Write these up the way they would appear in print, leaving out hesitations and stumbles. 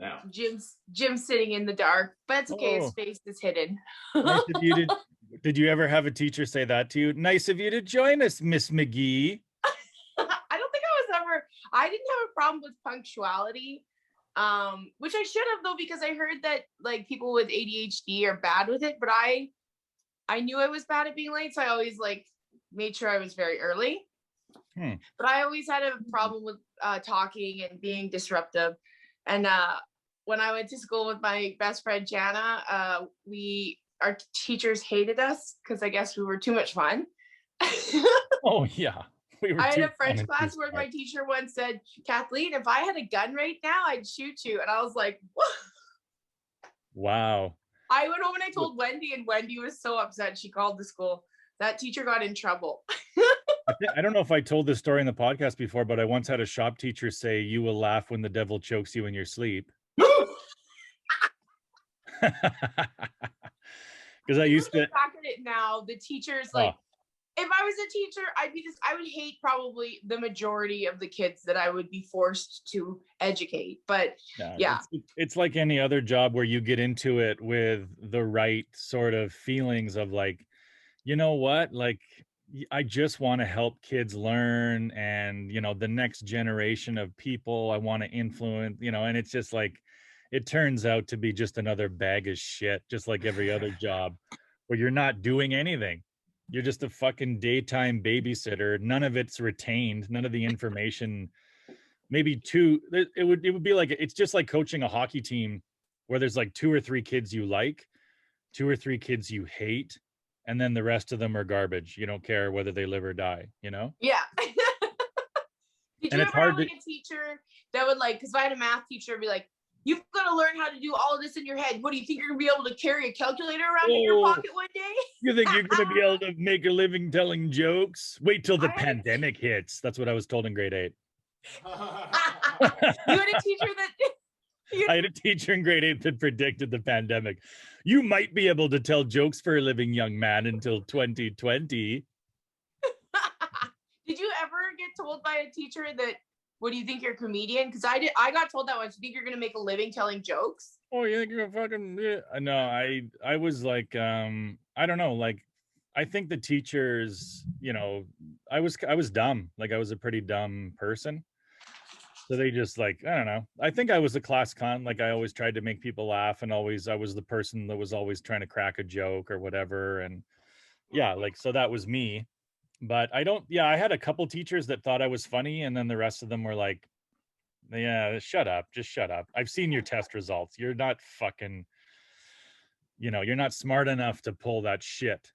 Yeah. Jim's sitting in the dark, but it's okay. Oh. His face is hidden. Nice of you to, did you ever have a teacher say that to you? Nice of you to join us, Miss McGee. I didn't have a problem with punctuality, which I should have though, because I heard that like people with ADHD are bad with it, but I knew I was bad at being late, so I always like made sure I was very early. But I always had a problem with talking and being disruptive. And when I went to school with my best friend Jana, our teachers hated us because I guess we were too much fun. Oh yeah. I had a French class where my teacher once said, Kathleen, if I had a gun right now, I'd shoot you. And I was like, what? Wow. I went home and I told Wendy, and Wendy was so upset. She called the school. That teacher got in trouble. I don't know if I told this story in the podcast before, but I once had a shop teacher say, you will laugh when the devil chokes you in your sleep. Because I used to back at it now, the teachers like, if I was a teacher, I would hate probably the majority of the kids that I would be forced to educate. But yeah. It's like any other job where you get into it with the right sort of feelings of like, you know what, like, I just want to help kids learn, and, you know, the next generation of people I want to influence, you know, and it's just like, it turns out to be just another bag of shit, just like every other job where you're not doing anything. You're just a fucking daytime babysitter. None of it's retained. None of the information, maybe it would be like, it's just like coaching a hockey team where there's like 2 or 3 kids you like, 2 or 3 kids you hate, and then the rest of them are garbage. You don't care whether they live or die, you know? Yeah. Did you ever have like a teacher that would like, because if I had a math teacher, be like, you've got to learn how to do all of this in your head. What do you think, you're going to be able to carry a calculator around in your pocket one day? You think you're going to be able to make a living telling jokes? Wait till the pandemic hits. That's what I was told in grade 8. You had a teacher that... I had a teacher in grade 8 that predicted the pandemic. You might be able to tell jokes for a living, young man, until 2020. Did you ever get told by a teacher that, what do you think, you're a comedian? Because I got told that once. You think you're going to make a living telling jokes? Oh, you think you're a fucking... No, I was like, I don't know, like, I think the teachers, you know, I was dumb. Like, I was a pretty dumb person. So they just like, I don't know. I think I was a class clown. Like, I always tried to make people laugh, and I was the person that was always trying to crack a joke or whatever. And yeah, like, so that was me. But I had a couple teachers that thought I was funny, and then the rest of them were like, yeah, shut up. Just shut up. I've seen your test results. You're not fucking, you know, you're not smart enough to pull that shit.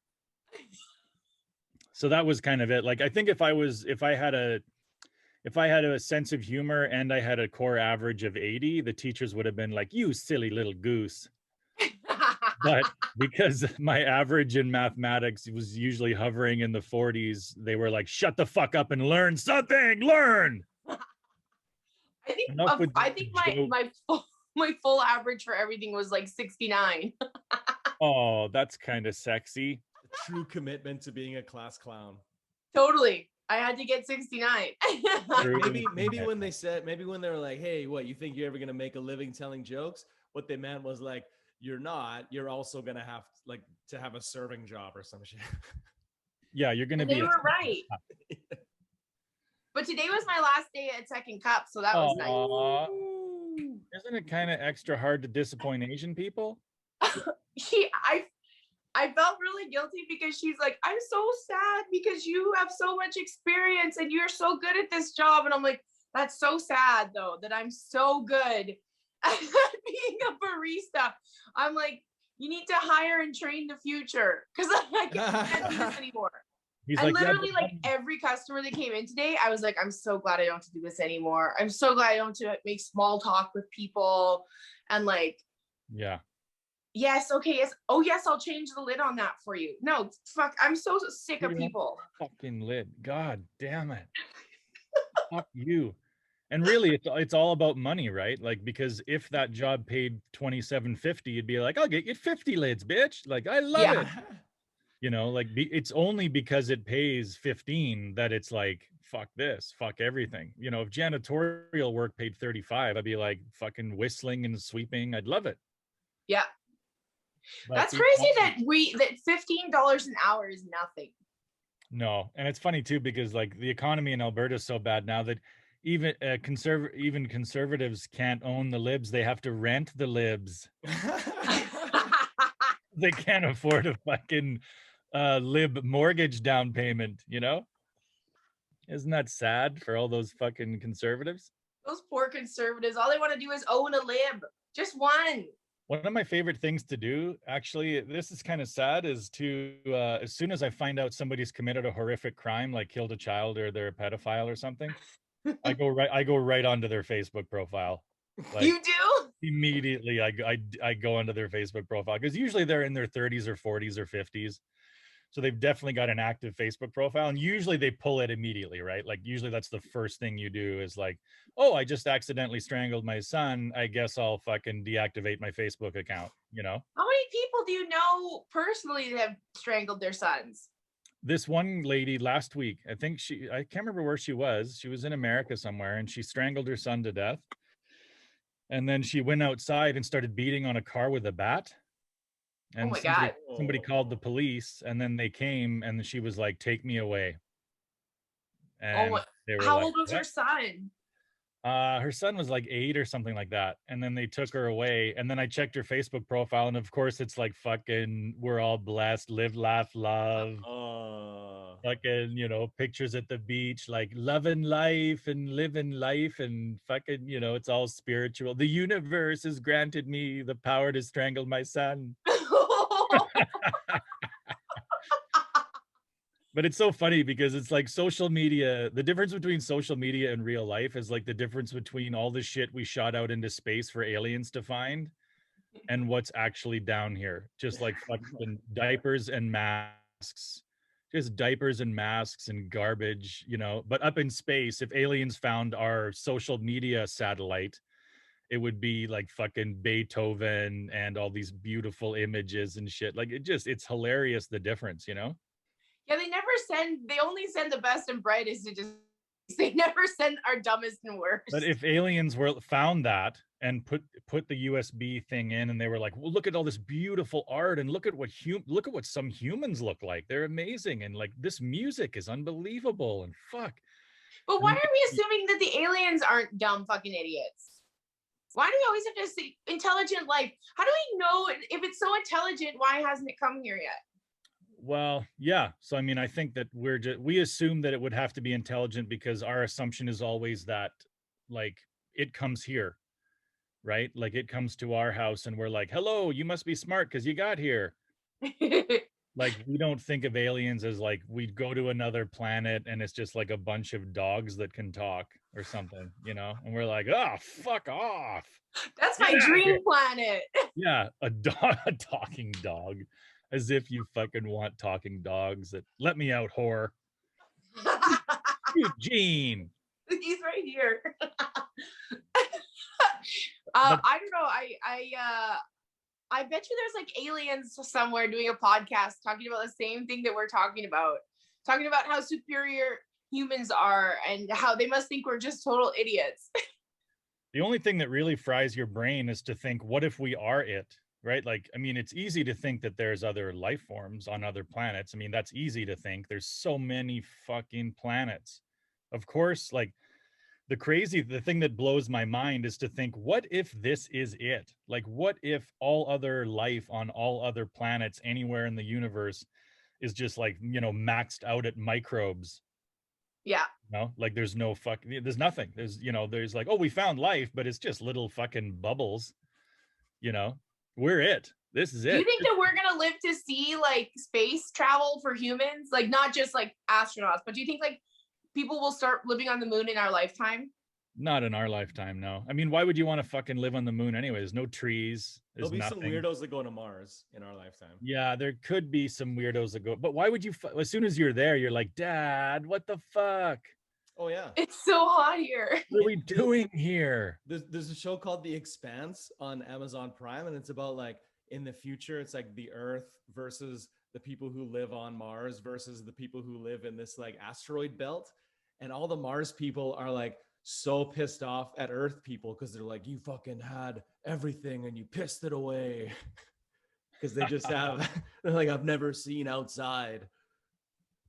So that was kind of it. Like, I think if I had a sense of humor and I had a core average of 80, the teachers would have been like, you silly little goose. But because my average in mathematics was usually hovering in the 40s, they were like, shut the fuck up and learn something. Learn. I think my full average for everything was like 69. Oh, that's kind of sexy. A true commitment to being a class clown. Totally. I had to get 69. maybe when they were like, hey, what, you think you're ever going to make a living telling jokes? What they meant was like, you're not, you're also going to have like to have a serving job or some shit. Yeah, you're going to be. They were right. But today was my last day at Second Cup, so that was nice. Isn't it kind of extra hard to disappoint Asian people? I felt really guilty because she's like, I'm so sad because you have so much experience and you're so good at this job. And I'm like, that's so sad though, that I'm so good at being a barista. I'm like, you need to hire and train the future because I can't do this anymore. And like, literally like every customer that came in today, I was like, I'm so glad I don't have to do this anymore. I'm so glad I don't have to make small talk with people. And like, yeah. Yes, okay, yes. Oh, yes, I'll change the lid on that for you. No, fuck, I'm so sick of people. Fucking lid. God damn it. Fuck you. And really, it's all about money, right? Like, because if that job paid $27.50, you'd be like, I'll get you 50 lids, bitch. Like, I love it. You know, like, it's only because it pays 15 that it's like fuck this, fuck everything. You know, if janitorial work paid 35, I'd be like fucking whistling and sweeping. I'd love it. Yeah. But That's crazy that $15 an hour is nothing. no, and it's funny too because like the economy in Alberta is so bad now that even even conservatives can't own the libs. They have to rent the libs. They can't afford a fucking lib mortgage down payment, you know? Isn't that sad for all those fucking conservatives? Those poor conservatives, all they want to do is own a lib. Just one. One of my favorite things to do, actually, this is kind of sad, is to as soon as I find out somebody's committed a horrific crime, like killed a child or they're a pedophile or something, I go right onto their Facebook profile. Like, you do? Immediately, I go onto their Facebook profile because usually they're in their 30s or 40s or 50s. So they've definitely got an active Facebook profile, and usually they pull it immediately, right? Like usually that's the first thing you do is like, oh, I just accidentally strangled my son. I guess I'll fucking deactivate my Facebook account, you know? How many people do you know personally that have strangled their sons? This one lady last week, I can't remember where she was. She was in America somewhere and she strangled her son to death. And then she went outside and started beating on a car with a bat. And oh my God. Somebody called the police, and then they came, and she was like, "Take me away." And they were how like, old was "What?" her son? Her son was like 8 or something like that. And then they took her away. And then I checked her Facebook profile, and of course, it's like fucking, we're all blessed, live, laugh, love. Fucking, you know, pictures at the beach, like loving life and living life, and fucking, you know, it's all spiritual. The universe has granted me the power to strangle my son. But it's so funny because it's like social media, the difference between social media and real life is like the difference between all the shit we shot out into space for aliens to find and what's actually down here. Just like fucking diapers and masks. Just diapers and masks and garbage, you know. But up in space, if aliens found our social media satellite, it would be like fucking Beethoven and all these beautiful images and shit. Like it's hilarious the difference, you know? Yeah, they only send the best and brightest to just, they never send our dumbest and worst. But if aliens found that and put the USB thing in, and they were like, well, look at all this beautiful art, and look at what some humans look like. They're amazing. And like this music is unbelievable and fuck. But why are we assuming that the aliens aren't dumb fucking idiots? Why do we always have to see intelligent life? How do we know if it's so intelligent, why hasn't it come here yet? Well, yeah. So, I mean, I think that we assume that it would have to be intelligent because our assumption is always that like it comes here, right? Like it comes to our house and we're like, hello, you must be smart because you got here. Like we don't think of aliens as like we'd go to another planet and it's just like a bunch of dogs that can talk or something, you know? And we're like, oh, fuck off. That's my dream planet. Yeah, a talking dog. As if you fucking want talking dogs. That let me out, whore. Eugene. He's right here. I don't know. I bet you there's like aliens somewhere doing a podcast talking about the same thing that we're talking about how superior humans are and how they must think we're just total idiots. The only thing that really fries your brain is to think, what if we are it? Right? Like, I mean, it's easy to think that there's other life forms on other planets. I mean, that's easy to think. There's so many fucking planets. Of course, like the thing that blows my mind is to think, what if this is it? Like, what if all other life on all other planets anywhere in the universe is just like, you know, maxed out at microbes? Yeah. No, like there's nothing. There's like, oh, we found life, but it's just little fucking bubbles, you know? We're it. This is it. Do you think that we're gonna live to see like space travel for humans? Like not just like astronauts, but do you think like people will start living on the moon in our lifetime? Not in our lifetime, no. I mean, why would you want to fucking live on the moon anyway? There's no trees. There's There'll be nothing. some weirdos that go to Mars in our lifetime. Yeah, there could be some weirdos that go, but why would you? As soon as you're there, you're like, Dad, what the fuck? Oh yeah, it's so hot here. What are we doing here? There's a show called The Expanse on Amazon Prime, and it's about like in the future, it's like the Earth versus the people who live on Mars versus the people who live in this like asteroid belt. and all the Mars people are like so pissed off at Earth people because they're like, you fucking had everything and you pissed it away. Because they just have, they're like, I've never seen outside.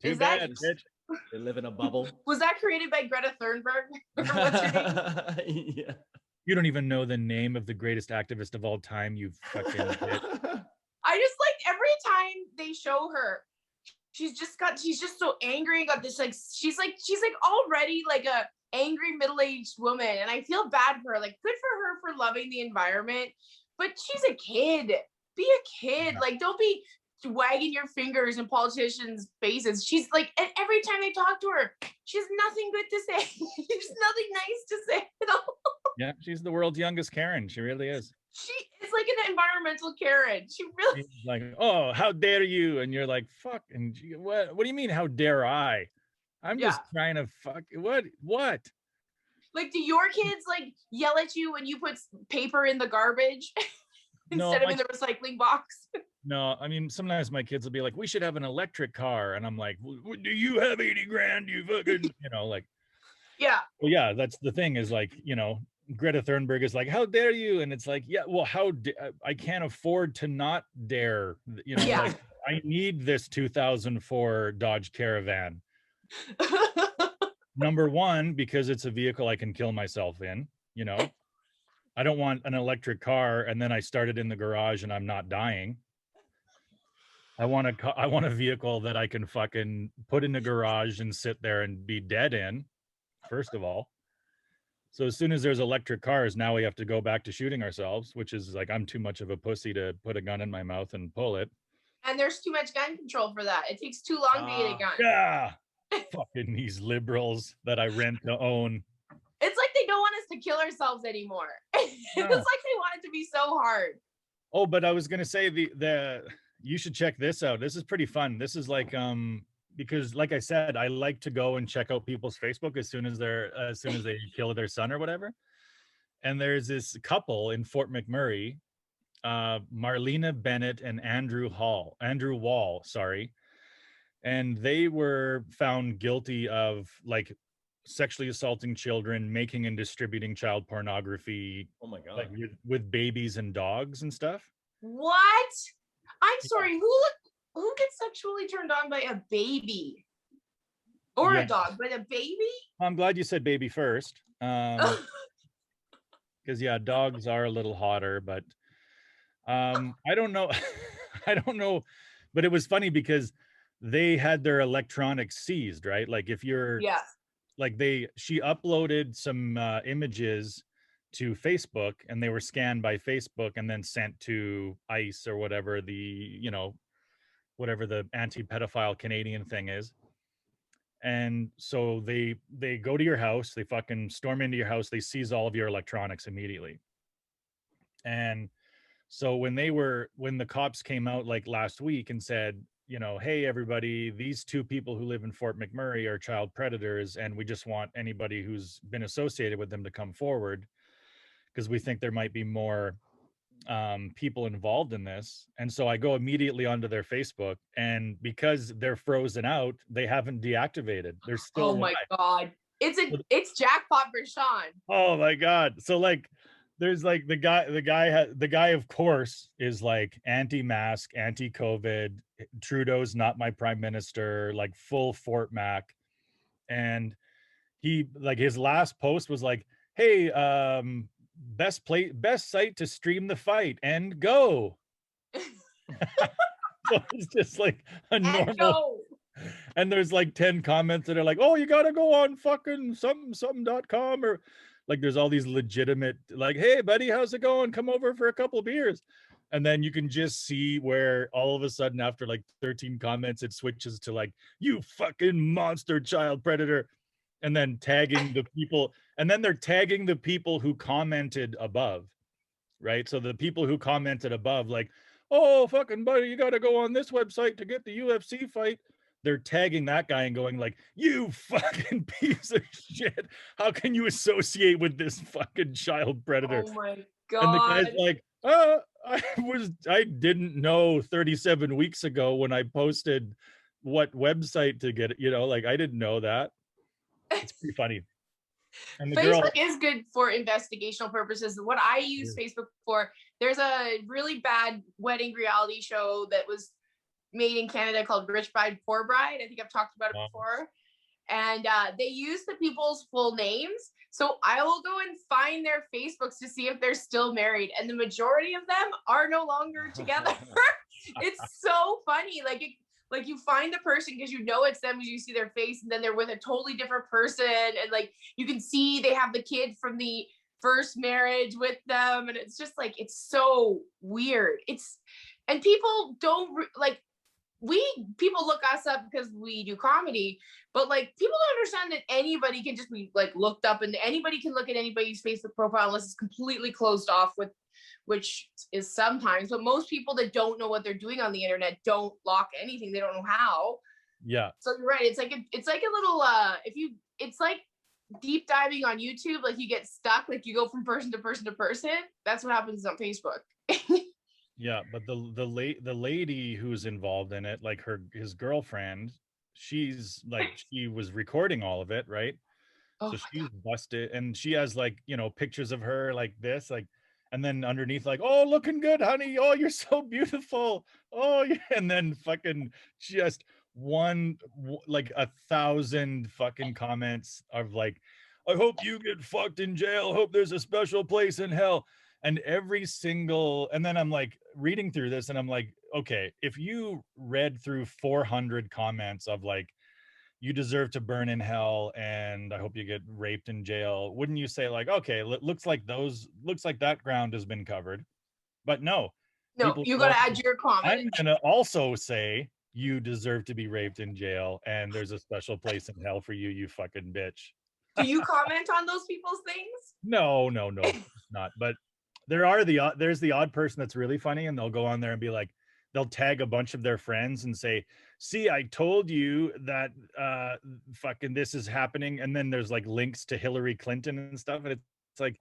Too Is bad, that bitch. They live in a bubble. was that created by Greta Thunberg? Or what's her name? Yeah. You don't even know the name of the greatest activist of all time, you fucking bitch. I just like every time they show her, she's just so angry and got this like she's like already like a angry middle-aged woman, and I feel bad for her. Like, good for her for loving the environment, but she's a kid. Be a kid. Yeah. Like, don't be wagging your fingers in politicians' faces. She's like, and every time they talk to her, she has nothing good to say. There's nothing nice to say at all. Yeah, she's the world's youngest Karen. She really is. She is like an environmental Karen. She really She's like, oh, how dare you? And you're like, fuck. And what do you mean, how dare I? I'm just trying to fuck. What? like, do your kids like yell at you when you put paper in the garbage instead of in the recycling box? No, I mean, sometimes my kids will be like, we should have an electric car. And I'm like, do you have 80 grand? You fucking, like. Yeah. Well, yeah, that's the thing is like, Greta Thunberg is like, how dare you? And it's like, yeah, well, I can't afford to not dare, Yeah. like, I need this 2004 Dodge Caravan. Number one, because it's a vehicle I can kill myself in, I don't want an electric car and then I start it in the garage and I'm not dying. I want a vehicle that I can fucking put in the garage and sit there and be dead in, first of all. So as soon as there's electric cars, now we have to go back to shooting ourselves, which is like, I'm too much of a pussy to put a gun in my mouth and pull it. And there's too much gun control for that. It takes too long to get a gun. Yeah. Fucking these liberals that I rent to own. It's like they don't want us to kill ourselves anymore. It's like they want it to be so hard. Oh, but I was going to say you should check this out. This is pretty fun. This is like, because like I said, I like to go and check out people's Facebook as soon as they kill their son or whatever. And there's this couple in Fort McMurray, Marlena Bennett and Andrew Wall, sorry. And they were found guilty of like sexually assaulting children, making and distributing child pornography. Oh my God. Like with babies and dogs and stuff. What? I'm sorry. Who gets sexually turned on by a baby or a dog, but a baby? I'm glad you said baby first. Because dogs are a little hotter, but I don't know. I don't know. But it was funny because they had their electronics seized, right? Like if you're, like she uploaded some images to Facebook and they were scanned by Facebook and then sent to ICE or whatever whatever the anti-pedophile Canadian thing is. And so they go to your house, they fucking storm into your house, they seize all of your electronics immediately. And so when the cops came out like last week and said, hey, everybody, these two people who live in Fort McMurray are child predators, and we just want anybody who's been associated with them to come forward because we think there might be more people involved in this. And so I go immediately onto their Facebook, and because they're frozen out, they haven't deactivated. They're still my God. It's jackpot for Sean. Oh my God. So like there's like the guy of course is like anti-mask, anti-COVID, Trudeau's not my prime minister, like full Fort Mac. And he like his last post was like, hey, best site to stream the fight and go. So it's just like a normal. And there's like 10 comments that are like, oh, you gotta go on fucking something.com, or like there's all these legitimate like, hey buddy, how's it going? Come over for a couple beers. And then you can just see where all of a sudden after like 13 comments, it switches to like, you fucking monster child predator. And then tagging the people, and then they're tagging the people who commented above, right? So the people who commented above, like, oh, fucking buddy, you got to go on this website to get the UFC fight. They're tagging that guy and going like, you fucking piece of shit. How can you associate with this fucking child predator? Oh my God. And the guy's like, I didn't know 37 weeks ago when I posted what website to get it, like I didn't know that. It's pretty funny. And the girl Facebook is good for investigational purposes. What I use Facebook for, there's a really bad wedding reality show that was made in Canada called Rich Bride, Poor Bride. I think I've talked about it before. And they use the people's full names. So I will go and find their Facebooks to see if they're still married. And the majority of them are no longer together. It's so funny. Like you find the person because you know it's them because you see their face, and then they're with a totally different person. And like you can see they have the kid from the first marriage with them. And it's just like, it's so weird. And people don't like, people look us up because we do comedy, but like people don't understand that anybody can just be like looked up, and anybody can look at anybody's Facebook profile unless it's completely closed off, with which is sometimes, but most people that don't know what they're doing on the internet don't lock anything. They don't know how. Yeah. So you're right. It's like a little it's like deep diving on YouTube. Like you get stuck, like you go from person to person to person. That's what happens on Facebook. Yeah, but the lady who's involved in it, like his girlfriend, she's like, she was recording all of it, right? Oh So she's busted, and she has like, pictures of her like this, like, and then underneath like, oh, looking good, honey. Oh, you're so beautiful. Oh, yeah. And then fucking just like 1,000 fucking comments of like, I hope you get fucked in jail. Hope there's a special place in hell. And and then I'm like reading through this and I'm like, okay, if you read through 400 comments of like, you deserve to burn in hell and I hope you get raped in jail, wouldn't you say like, okay, looks like that ground has been covered? But no, you got to add your comment. I'm gonna also say you deserve to be raped in jail and there's a special place in hell for you, you fucking bitch. Do you comment on those people's things? No, not. But there's the odd person that's really funny, and they'll go on there and be like, they'll tag a bunch of their friends and say, see, I told you that fucking this is happening. And then there's like links to Hillary Clinton and stuff. And it's like,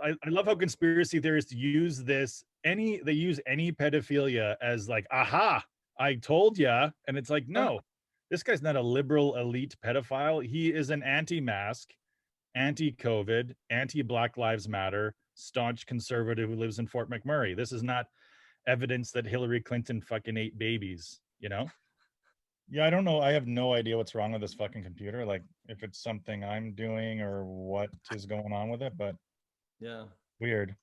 I love how conspiracy theorists use they use any pedophilia as like, aha, I told ya. And it's like, no, this guy's not a liberal elite pedophile. He is an anti-mask, anti-COVID, anti-Black Lives Matter, staunch conservative who lives in Fort McMurray. This is not evidence that Hillary Clinton fucking ate babies, Yeah, I don't know. I have no idea what's wrong with this fucking computer. Like if it's something I'm doing or what is going on with it, but yeah, weird.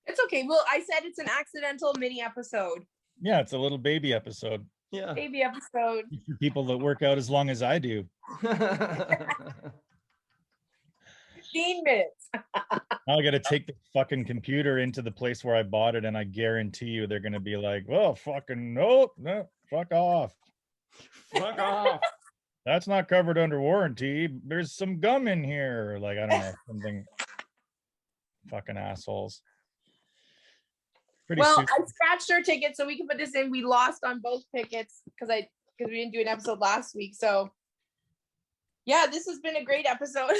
It's okay. Well, I said it's an accidental mini episode. Yeah, it's a little baby episode. Yeah. Baby episode. For people that work out as long as I do. 15 minutes. Now I got to take the fucking computer into the place where I bought it, and I guarantee you they're going to be like, well, fucking no, fuck off. Fuck off. That's not covered under warranty. There's some gum in here. Like, I don't know, something. Fucking assholes. Well, I scratched our ticket so we can put this in. We lost on both tickets because we didn't do an episode last week. So yeah, this has been a great episode.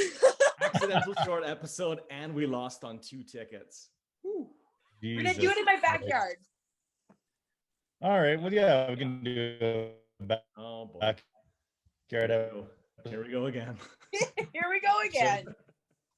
Accidental short episode, and we lost on 2 tickets. We're gonna do it in my backyard. All right. Well, yeah, we can do backyard. Here we go again. Here we go again.